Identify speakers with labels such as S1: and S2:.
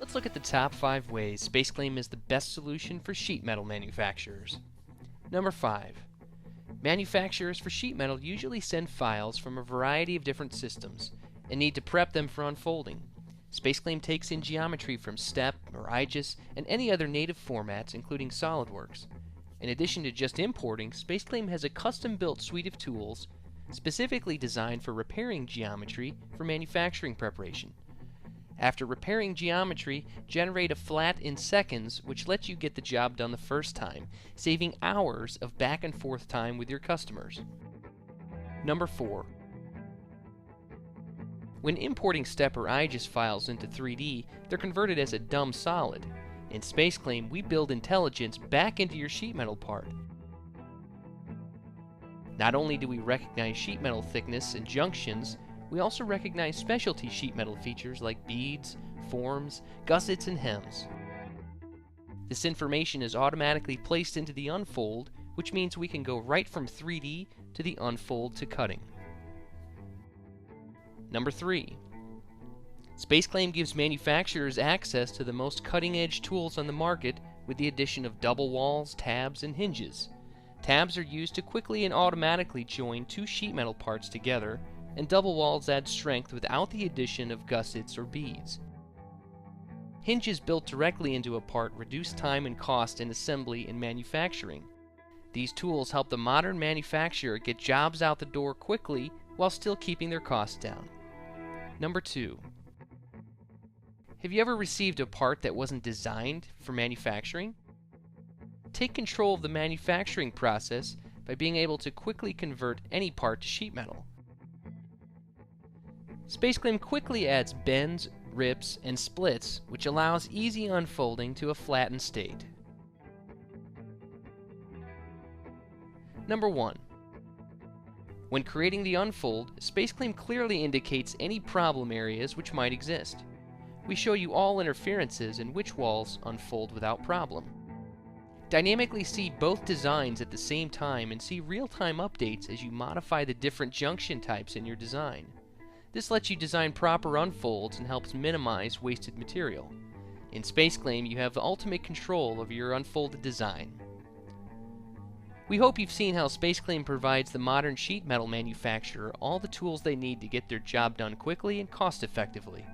S1: Let's look at the top 5 ways SpaceClaim is the best solution for sheet metal manufacturers. Number 5. Manufacturers for sheet metal usually send files from a variety of different systems and need to prep them for unfolding. SpaceClaim takes in geometry from STEP or IGES and any other native formats, including SolidWorks. In addition to just importing, SpaceClaim has a custom-built suite of tools specifically designed for repairing geometry for manufacturing preparation. After repairing geometry, generate a flat in seconds, which lets you get the job done the first time, saving hours of back and forth time with your customers. Number 4. When importing STEP or IGES files into 3D, they're converted as a dumb solid. In SpaceClaim, we build intelligence back into your sheet metal part. Not only do we recognize sheet metal thickness and junctions, we also recognize specialty sheet metal features like beads, forms, gussets, and hems. This information is automatically placed into the unfold, which means we can go right from 3D to the unfold to cutting. Number 3. SpaceClaim gives manufacturers access to the most cutting-edge tools on the market with the addition of double walls, tabs, and hinges. Tabs are used to quickly and automatically join two sheet metal parts together, and double walls add strength without the addition of gussets or beads. Hinges built directly into a part reduce time and cost in assembly and manufacturing. These tools help the modern manufacturer get jobs out the door quickly while still keeping their costs down. Number 2. Have you ever received a part that wasn't designed for manufacturing? Take control of the manufacturing process by being able to quickly convert any part to sheet metal. SpaceClaim quickly adds bends, rips, and splits, which allows easy unfolding to a flattened state. Number 1. When creating the unfold, SpaceClaim clearly indicates any problem areas which might exist. We show you all interferences and which walls unfold without problem. Dynamically see both designs at the same time and see real-time updates as you modify the different junction types in your design. This lets you design proper unfolds and helps minimize wasted material. In SpaceClaim, you have the ultimate control over your unfolded design. We hope you've seen how SpaceClaim provides the modern sheet metal manufacturer all the tools they need to get their job done quickly and cost-effectively.